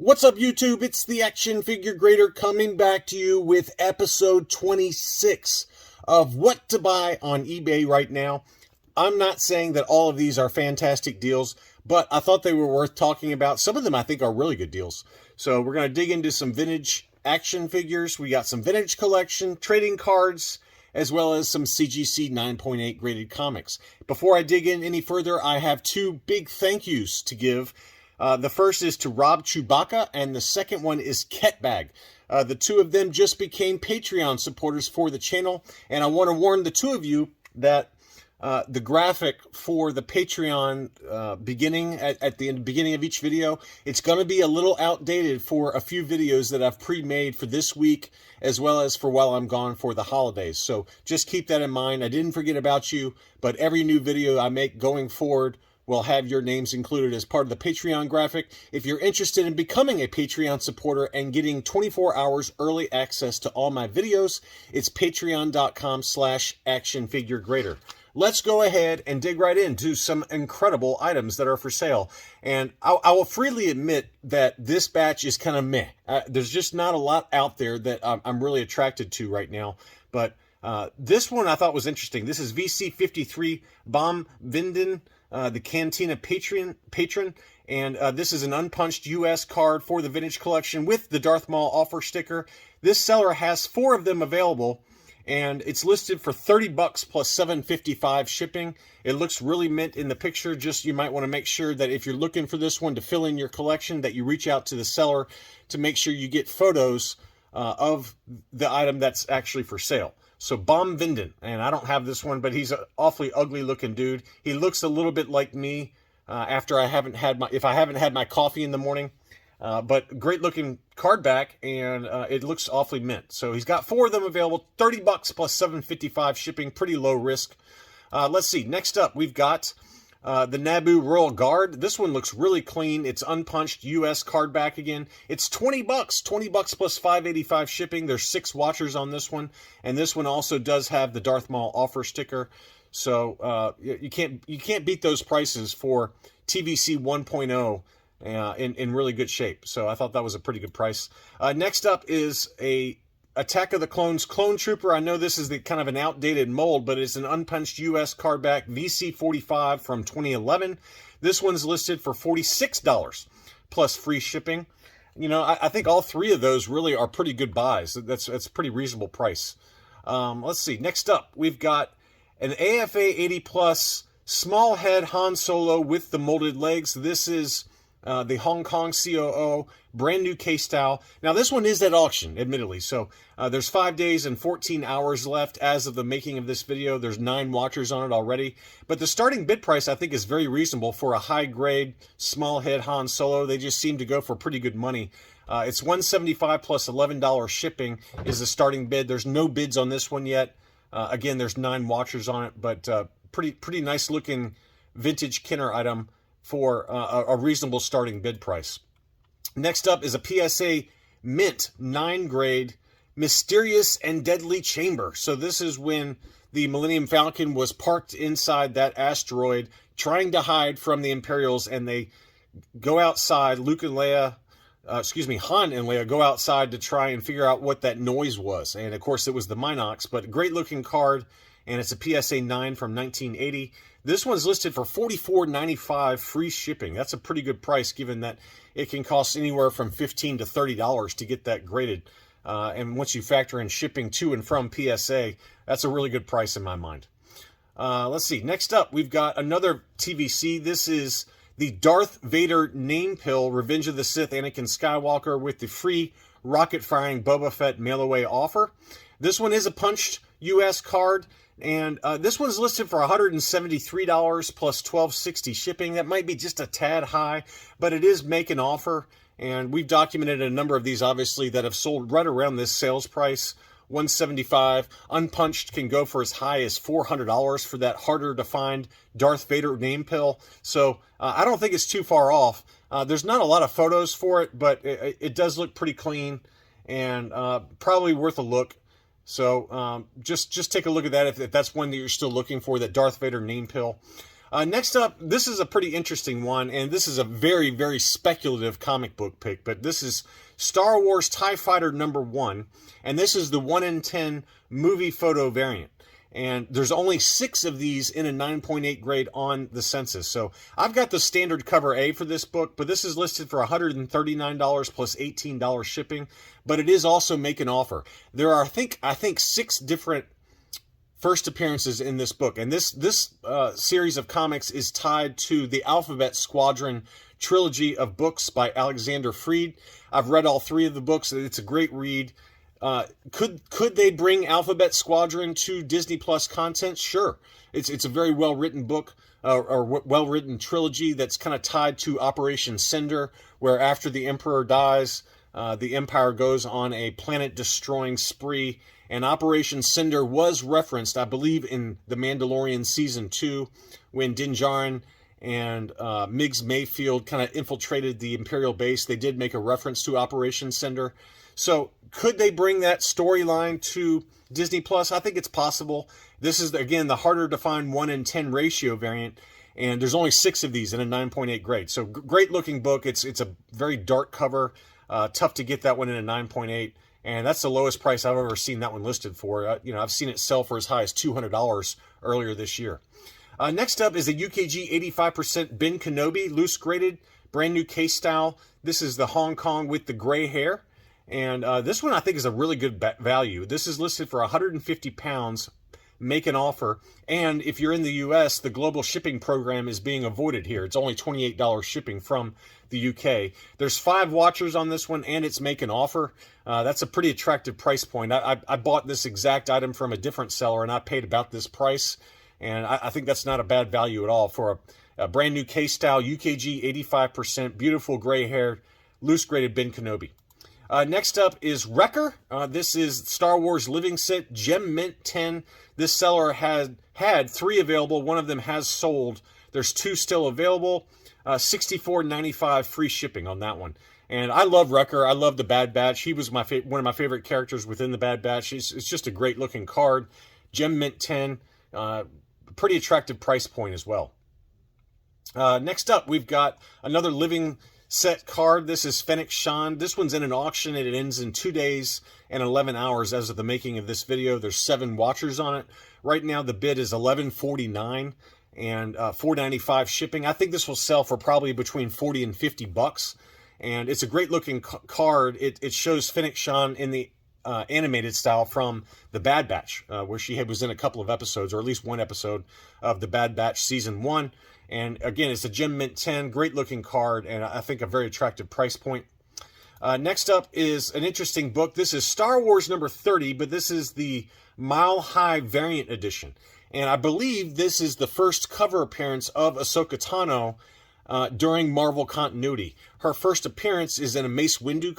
What's up, YouTube? It's the Action Figure Grader coming back to you with episode 26 of what to buy on eBay right now. I'm not saying that all of these are fantastic deals, but I thought they were worth talking about. Some of them I think are really good deals. So we're going to dig into some vintage action figures. We got some vintage collection, trading cards, as well as some CGC 9.8 graded comics. Before I dig in any further, I have two big thank yous to give. The first is to Rob Chewbacca, and the second one is Ketbag. The two of them just became Patreon supporters for the channel, and I want to warn the two of you that the graphic for the Patreon beginning at the beginning of each video, it's going to be a little outdated for a few videos that I've pre-made for this week, as well as for while I'm gone for the holidays. So just keep that in mind. I didn't forget about you, but every new video I make going forward will have your names included as part of the Patreon graphic. If you're interested in becoming a Patreon supporter and getting 24 hours early access to all my videos, it's patreon.com/actionfiguregrader. Let's go ahead and dig right into some incredible items that are for sale. And I will freely admit that this batch is kind of meh. There's just not a lot out there that I'm really attracted to right now. But this one I thought was interesting. This is VC53 Bomb Vinden, the Cantina patron, and this is an unpunched US card for the vintage collection with the Darth Maul offer sticker. This seller has 4 of them available, and it's listed for $30 plus $7.55 shipping. It looks really mint in the picture. Just you might want to make sure that if you're looking for this one to fill in your collection, that you reach out to the seller to make sure you get photos of the item that's actually for sale. So Bomb Vinden, and I don't have this one, but he's an awfully ugly looking dude. He looks a little bit like me after I haven't had my coffee in the morning. But great looking card back, and it looks awfully mint. So he's got 4 of them available, $30 plus $7.55 shipping, pretty low risk. Let's see. Next up, we've got the Naboo Royal Guard. This one looks really clean. It's unpunched US card back again. It's $20, $20 plus $5.85 shipping. There's 6 watchers on this one, and this one also does have the Darth Maul offer sticker. So you can't beat those prices for TVC 1.0 in really good shape. So I thought that was a pretty good price. Next up is a Attack of the Clones Clone Trooper. I know this is the kind of an outdated mold, but it's an unpunched US card back, VC45 from 2011. This one's listed for $46 plus free shipping. You know, I think all 3 of those really are pretty good buys. That's a pretty reasonable price. Let's see. Next up, we've got an AFA 80 plus small head Han Solo with the molded legs. This is the Hong Kong COO, brand new case style. Now this one is at auction, admittedly, so there's 5 days and 14 hours left as of the making of this video. There's 9 watchers on it already, but the starting bid price I think is very reasonable for a high grade small head Han Solo. They just seem to go for pretty good money. It's $175 plus $11 shipping is the starting bid. There's no bids on this one yet. Again, there's 9 watchers on it, but pretty nice looking vintage Kenner item for a reasonable starting bid price. Next up is a PSA Mint 9 grade Mysterious and Deadly Chamber. So this is when the Millennium Falcon was parked inside that asteroid trying to hide from the Imperials, and they go outside. Han and Leia go outside to try and figure out what that noise was. And of course it was the Minox, but great looking card, and it's a PSA 9 from 1980. This one's listed for $44.95 free shipping. That's a pretty good price, given that it can cost anywhere from $15 to $30 to get that graded. And once you factor in shipping to and from PSA, that's a really good price in my mind. Let's see. Next up, we've got another TVC. This is the Darth Vader name pill, Revenge of the Sith Anakin Skywalker, with the free rocket-firing Boba Fett mail-away offer. This one is a punched US card. And this one's listed for $173 plus $12.60 shipping. That might be just a tad high, but it is make an offer. And we've documented a number of these, obviously, that have sold right around this sales price, $175. Unpunched can go for as high as $400 for that harder to find Darth Vader name pill. So I don't think it's too far off. There's not a lot of photos for it, but it does look pretty clean and probably worth a look. So just take a look at that if that's one that you're still looking for, that Darth Vader name pill. Next up, this is a pretty interesting one, and this is a very, very speculative comic book pick, but this is Star Wars TIE Fighter #1, and this is the 1 in 10 movie photo variant. And there's only 6 of these in a 9.8 grade on the census. So I've got the standard cover A for this book, but this is listed for $139 plus $18 shipping, but it is also make an offer. There are, I think 6 different first appearances in this book, and this series of comics is tied to the Alphabet Squadron trilogy of books by Alexander Freed. I've read all 3 of the books. It's a great read. Could they bring Alphabet Squadron to Disney Plus content? Sure. It's a very well written book, or well written trilogy that's kind of tied to Operation Cinder, where after the Emperor dies, the Empire goes on a planet destroying spree. And Operation Cinder was referenced, I believe, in The Mandalorian Season 2, when Din Djarin and Migs Mayfield kind of infiltrated the Imperial base. They did make a reference to Operation Cinder. So could they bring that storyline to Disney Plus? I think it's possible. This is, again, the harder to find 1 in 10 ratio variant, and there's only 6 of these in a 9.8 grade. So great looking book. It's a very dark cover. Tough to get that one in a 9.8. And that's the lowest price I've ever seen that one listed for. I've seen it sell for as high as $200 earlier this year. Next up is a UKG 85% Ben Kenobi, loose graded, brand new case style. This is the Hong Kong with the gray hair. And this one I think is a really good value. This is listed for 150 pounds, make an offer. And if you're in the US, the global shipping program is being avoided here. It's only $28 shipping from the UK. There's 5 watchers on this one, and it's make an offer. That's a pretty attractive price point. I bought this exact item from a different seller, and I paid about this price. And I think that's not a bad value at all for a brand new case style UKG 85%, beautiful gray hair, loose graded Ben Kenobi. Next up is Wrecker. This is Star Wars Living Set, Gem Mint 10. This seller had 3 available. One of them has sold. There's 2 still available. $64.95 free shipping on that one. And I love Wrecker. I love the Bad Batch. He was one of my favorite characters within the Bad Batch. It's just a great looking card. Gem Mint 10. Pretty attractive price point as well. Next up, we've got another Living Set card. This is Fennec Shan. This one's in an auction, and it ends in 2 days and 11 hours as of the making of this video. There's 7 watchers on it. Right now, the bid is $11.49 and $4.95 shipping. I think this will sell for probably between 40 and 50 bucks. And it's a great looking card. It shows Fennec Shan in the animated style from the Bad Batch, where she was in a couple of episodes, or at least one episode of the Bad Batch Season 1. And again, it's a Gem Mint 10, great looking card, and I think a very attractive price point. Next up is an interesting book. This is Star Wars number 30, but this is the Mile High variant edition. And I believe this is the first cover appearance of Ahsoka Tano during Marvel continuity. Her first appearance is in a Mace Windu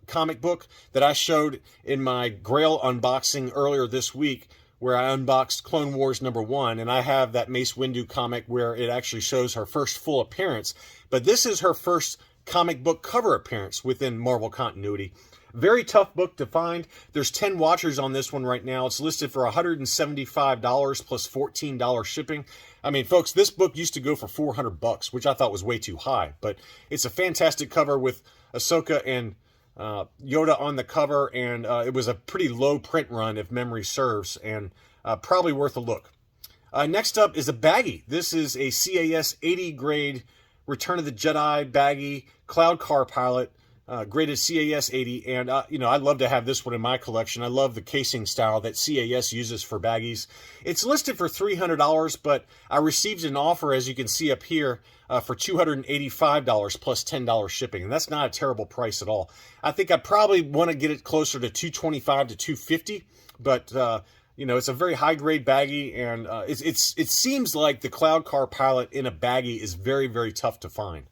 comic book that I showed in my Grail unboxing earlier this week, where I unboxed Clone Wars #1, and I have that Mace Windu comic where it actually shows her first full appearance. But this is her first comic book cover appearance within Marvel continuity. Very tough book to find. There's 10 watchers on this one right now. It's listed for $175 plus $14 shipping. I mean, folks, this book used to go for $400, which I thought was way too high. But it's a fantastic cover with Ahsoka and Yoda on the cover, and it was a pretty low print run, if memory serves, and probably worth a look. Next up is a baggie. This is a CAS 80 grade Return of the Jedi baggie, Cloud Car Pilot, graded CAS 80, and I'd love to have this one in my collection. I love the casing style that CAS uses for baggies. It's listed for $300, but I received an offer, as you can see up here, for $285 plus $10 shipping, and that's not a terrible price at all. I think I probably want to get it closer to $225 to $250, but it's a very high grade baggie, and it seems like the Cloud Car Pilot in a baggie is very, very tough to find.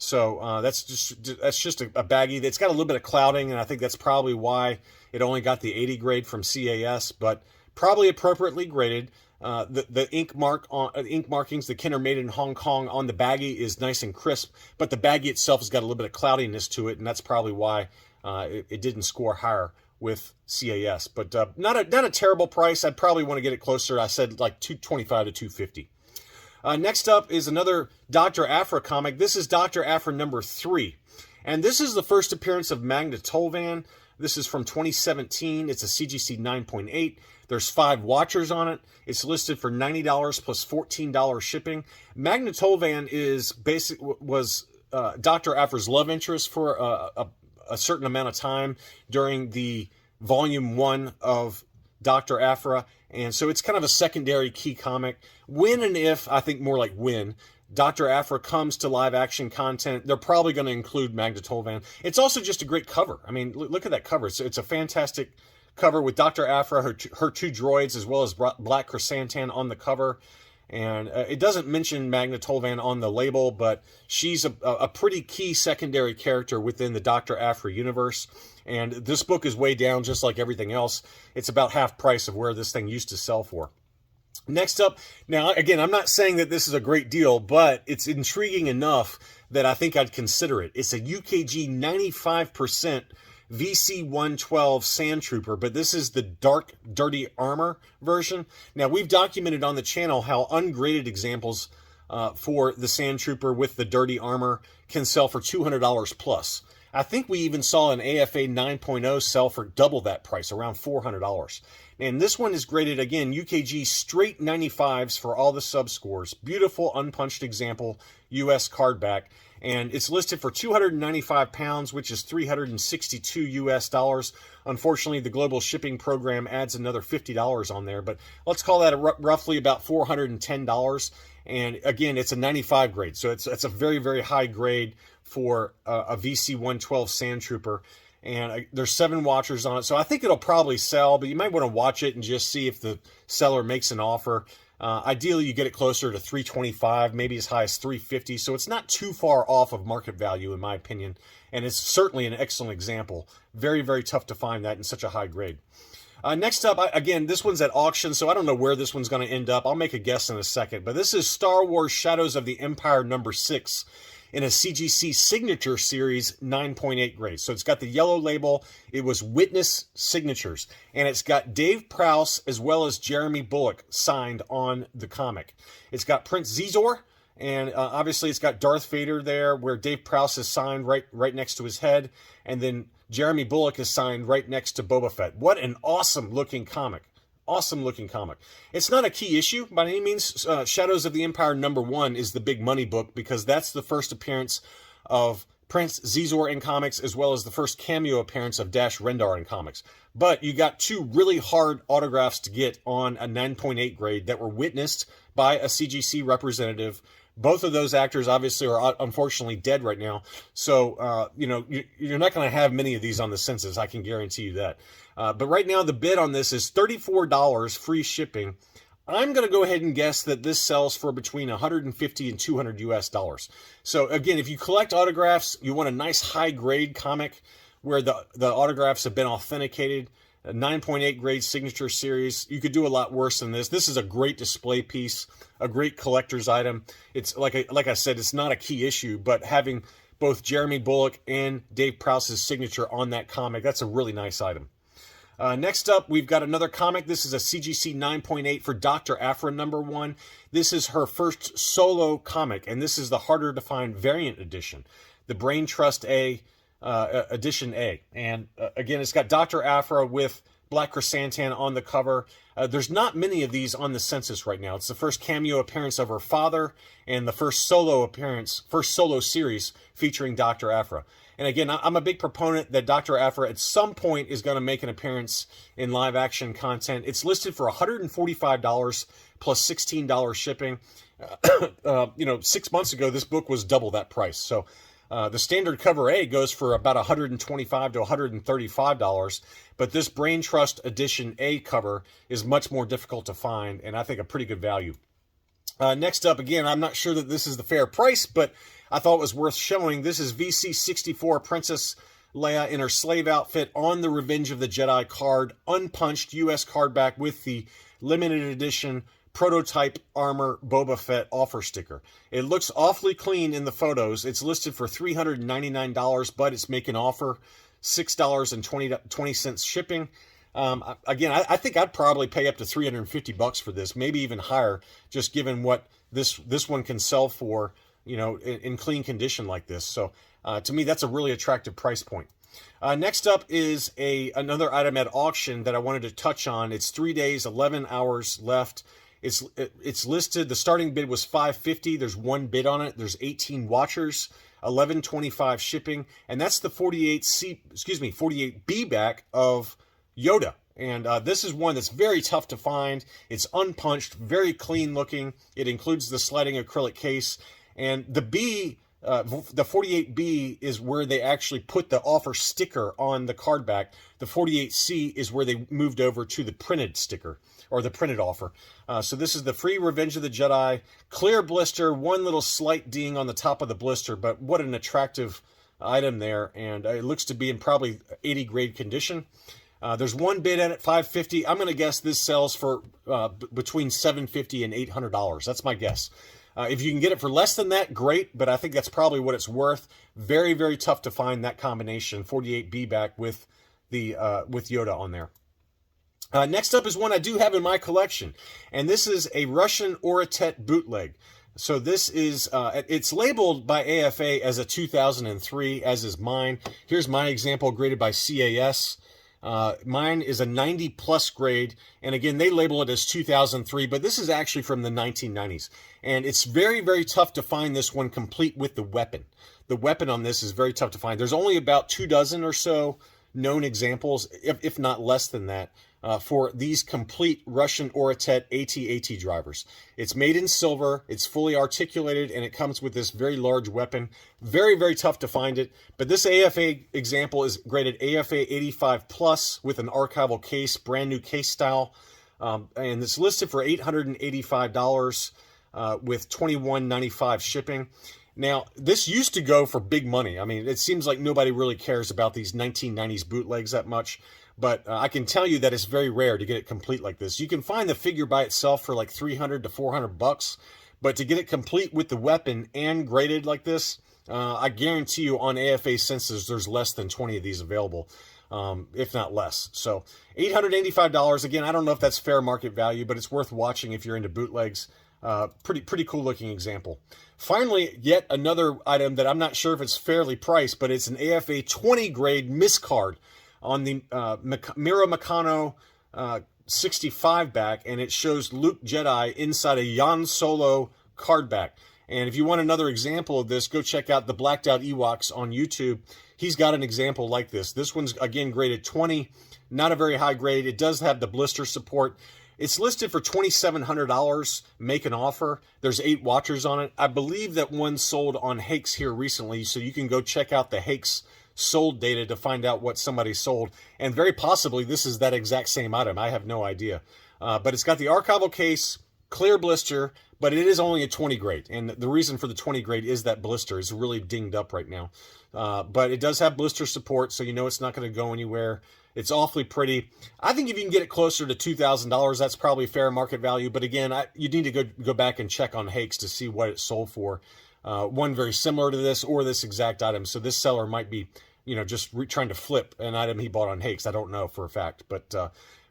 So that's just a baggie that's got a little bit of clouding, and I think that's probably why it only got the 80 grade from CAS, but probably appropriately graded. The ink markings, the Kinder made in Hong Kong on the baggie is nice and crisp, but the baggie itself has got a little bit of cloudiness to it, and that's probably why it didn't score higher with CAS. But not a terrible price. I'd probably want to get it closer. I said like $225 to $250. Next up is another Dr. Aphra comic. This is Dr. Aphra number 3. And this is the first appearance of Magnetolvan. This is from 2017. It's a CGC 9.8. There's 5 watchers on it. It's listed for $90 plus $14 shipping. Magnetolvan was Dr. Aphra's love interest for a certain amount of time during the volume 1 of Dr. Aphra. And so it's kind of a secondary key comic. When and if, I think more like when, Dr. Aphra comes to live action content, they're probably going to include Magnetolvan. It's also just a great cover. I mean, look at that cover. It's a fantastic cover with Dr. Aphra, her 2 droids, as well as Black Chrysantan on the cover. And it doesn't mention Magnetolvan on the label, but she's a pretty key secondary character within the Dr. Aphra universe. And this book is way down, just like everything else. It's about half price of where this thing used to sell for. Next up, now, again, I'm not saying that this is a great deal, but it's intriguing enough that I think I'd consider it. It's a UKG 95% VC-112 Sand Trooper, but this is the Dark Dirty Armor version. Now, we've documented on the channel how ungraded examples for the Sand Trooper with the Dirty Armor can sell for $200 plus. I think we even saw an AFA 9.0 sell for double that price, around $400. And this one is graded, again, UKG straight 95s for all the sub-scores. Beautiful, unpunched example, US card back. And it's listed for 295 pounds, which is 362 US dollars. Unfortunately, the global shipping program adds another $50 on there, but let's call that roughly about $410. And again, it's a 95 grade, so it's a very, very high grade for a VC-112 Sand Trooper. And there's 7 watchers on it, so I think it'll probably sell, but you might want to watch it and just see if the seller makes an offer. Ideally, you get it closer to $325, maybe as high as $350, so it's not too far off of market value, in my opinion, and it's certainly an excellent example. Very, very tough to find that in such a high grade. Next up, again, this one's at auction, so I don't know where this one's going to end up. I'll make a guess in a second, but this is Star Wars Shadows of the Empire number 6 in a CGC Signature Series 9.8 grade. So it's got the yellow label. It was Witness Signatures, and it's got Dave Prowse as well as Jeremy Bulloch signed on the comic. It's got Prince Zizor, and obviously it's got Darth Vader there, where Dave Prowse is signed right next to his head, and then Jeremy Bulloch is signed right next to Boba Fett. What an awesome looking comic. Awesome looking comic. It's not a key issue by any means. Shadows of the Empire number 1 is the big money book because that's the first appearance of Prince Zizor in comics, as well as the first cameo appearance of Dash Rendar in comics. But you got 2 really hard autographs to get on a 9.8 grade that were witnessed by a CGC representative. Both of those actors obviously are unfortunately dead right now. So, you're not going to have many of these on the census. I can guarantee you that. But right now, the bid on this is $34 free shipping. I'm going to go ahead and guess that this sells for between $150 and $200 US dollars. So again, if you collect autographs, you want a nice high grade comic where the autographs have been authenticated, a 9.8 grade signature series. You could do a lot worse than this. This is a great display piece, a great collector's item. It's like I said, it's not a key issue, but having both Jeremy Bulloch and Dave Prowse's signature on that comic, that's a really nice item. Next up, we've got another comic. This is a CGC 9.8 for Dr. Aphra number 1. This is her first solo comic, and this is the harder to find variant edition, the Brain Trust A edition A. And again, it's got Dr. Aphra with Black Chrysantan on the cover. There's not many of these on the census right now. It's the first cameo appearance of her father and the first solo series featuring Dr. Aphra. And again, I'm a big proponent that Dr. Aphra at some point is going to make an appearance in live action content. It's listed for $145 plus $16 shipping. 6 months ago, this book was double that price. So the standard cover A goes for about $125 to $135, but this Brain Trust Edition A cover is much more difficult to find, and I think a pretty good value. Next up, again, I'm not sure that this is the fair price, but I thought it was worth showing. This is VC64 Princess Leia in her slave outfit on the Revenge of the Jedi card, unpunched US card back with the limited edition prototype armor Boba Fett offer sticker. It looks awfully clean in the photos. It's listed for $399, but it's making offer $6.20 shipping. Again, I think I'd probably pay up to $350 for this, maybe even higher, just given what this one can sell for, in clean condition like this. So to me, that's a really attractive price point. Next up is another item at auction that I wanted to touch on. It's 3 days, 11 hours left. It's listed. The starting bid was $550. There's one bid on it. There's 18 watchers, $11.25 shipping, and that's the 48B back of Yoda. And this is one that's very tough to find. It's unpunched, very clean looking. It includes the sliding acrylic case, and the 48B is where they actually put the offer sticker on the card back. The 48C is where they moved over to the printed sticker, or the printed offer. So this is the free Revenge of the Jedi, clear blister, one little slight ding on the top of the blister, but what an attractive item there, and it looks to be in probably 80 grade condition. There's one bid at it, $550. I'm going to guess this sells for between $750 and $800. That's my guess. If you can get it for less than that, great, but I think that's probably what it's worth. Very, very tough to find that combination, 48B back with Yoda on there. Next up is one I do have in my collection, and this is a Russian Oratet bootleg. So this is, it's labeled by AFA as a 2003, as is mine. Here's my example graded by CAS. Mine is a 90 plus grade, and again, they label it as 2003, but this is actually from the 1990s. And it's very, very tough to find this one complete with the weapon. The weapon on this is very tough to find. There's only about 24 or so known examples, if not less than that, for these complete Russian Oratet AT-AT drivers. It's made in silver, it's fully articulated, and it comes with this very large weapon. Very, very tough to find it, but this AFA example is graded AFA 85 plus with an archival case, brand new case style, and it's listed for $885 with $21.95 shipping. Now, this used to go for big money. I mean, it seems like nobody really cares about these 1990s bootlegs that much, but I can tell you that it's very rare to get it complete like this. You can find the figure by itself for like $300 to $400, but to get it complete with the weapon and graded like this, I guarantee you on AFA Census, there's less than 20 of these available, if not less. So $885. Again, I don't know if that's fair market value, but it's worth watching if you're into bootlegs. Pretty cool looking example. Finally, yet another item that I'm not sure if it's fairly priced, but it's an AFA 20 grade miscard on the Mira Meccano 65 back, and it shows Luke Jedi inside a Yan Solo card back. And if you want another example of this, go check out the Blacked Out Ewoks on YouTube. He's got an example like this. This one's, again, graded 20, not a very high grade. It does have the blister support. It's listed for $2,700, make an offer. There's 8 watchers on it. I believe that one sold on Hakes here recently, so you can go check out the Hakes sold data to find out what somebody sold. And very possibly this is that exact same item. I have no idea. But it's got the archival case, clear blister, but it is only a 20 grade. And the reason for the 20 grade is that blister is really dinged up right now. But it does have blister support, so you know it's not going to go anywhere. It's awfully pretty. I think if you can get it closer to $2,000, that's probably fair market value. But again, you need to go back and check on Hakes to see what it sold for. One very similar to this or this exact item. So this seller might be, just trying to flip an item he bought on Hakes. I don't know for a fact, but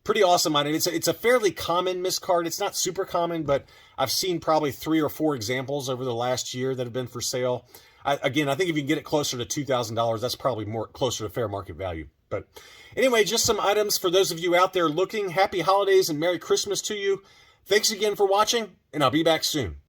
pretty awesome item. It's a fairly common miscard. It's not super common, but I've seen probably 3 or 4 examples over the last year that have been for sale. Again, I think if you can get it closer to $2,000, that's probably more closer to fair market value. But anyway, just some items for those of you out there looking. Happy holidays and Merry Christmas to you. Thanks again for watching, and I'll be back soon.